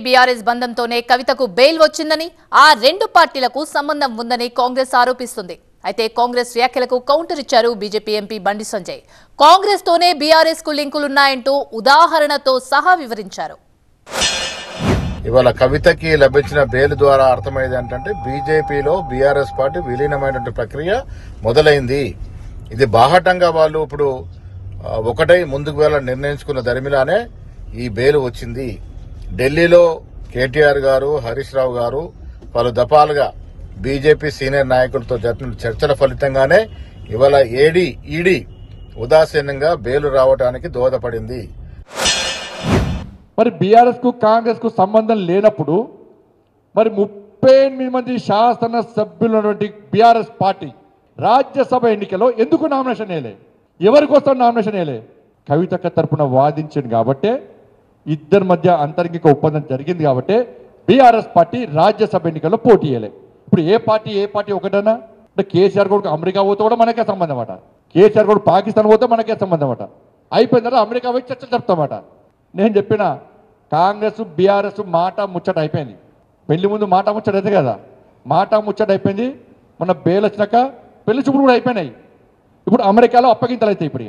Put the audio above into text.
BRS బంధంతోనే కవితకు bail వచ్చిందని, ఆ రెండు పార్టీలకు సంబంధం ఉందని కాంగ్రెస్ ఆరోపిస్తుంది. అయితే కాంగ్రెస్ వ్యాఖ్యలకు కౌంటర్ ఇచ్చారు బీజేపీ ఎంపీ బండి సంజయ్. కాంగ్రెస్ తోనే బీఆర్ఎస్ కు లింకులున్నాయంటూ ఉదాహరణతో సహా వివరించారు. ఇవాళ కవితకి లభించిన బెయిల్ ద్వారా అర్థమైంది ఏంటంటే బీజేపీలో బీఆర్ఎస్ పార్టీ విలీనమైనటువంటి ప్రక్రియ మొదలైంది. ఇది బాహటంగా వాళ్ళు ఇప్పుడు ఒకటై ముందుకు వెళ్ళాలని నిర్ణయించుకున్న దరిమిలానే ఈ బెయిల్ వచ్చింది. ఢిల్లీలో కేటీఆర్ గారు, హరీష్ రావు గారు పలు దఫాలుగా బీజేపీ సీనియర్ నాయకులతో జరిపిన చర్చల ఫలితంగానే ఇవాళ ఈడీ ఉదాసీనంగా బెయిల్ రావడానికి దోహదపడింది. మరి బీఆర్ఎస్ కు కాంగ్రెస్ కు సంబంధం లేనప్పుడు మరి 38 మంది శాసన సభ్యులు ఉన్నటువంటి బీఆర్ఎస్ పార్టీ రాజ్యసభ ఎన్నికల్లో ఎందుకు నామినేషన్ వేయలే? ఎవరి కోసం నామినేషన్ వేయలే? కవితక్క తరపున వాదించింది కాబట్టే, ఇద్దరి మధ్య అంతరంగిక ఒప్పందం జరిగింది కాబట్టే బీఆర్ఎస్ పార్టీ రాజ్యసభ ఎన్నికల్లో పోటీ చేయలే. ఇప్పుడు ఏ పార్టీ ఒకటనా? అంటే కేసీఆర్ కూడా అమెరికా పోతే కూడా మనకే సంబంధం అట, కేసీఆర్ కూడా పాకిస్తాన్ పోతే మనకే సంబంధం అట. అయిపోయిన తర్వాత అమెరికా పోయి చర్చలు జరుపుతామట. నేను చెప్పిన కాంగ్రెస్ బీఆర్ఎస్ మాట ముచ్చట అయిపోయింది. పెళ్లి ముందు మాట ముచ్చట అయితే కదా, మాట ముచ్చట అయిపోయింది. మన బెయిల్ వచ్చినాక పెళ్లి చూపులు కూడా అయిపోయినాయి. ఇప్పుడు అమెరికాలో అప్పగింతలు అయితే ఇప్పుడు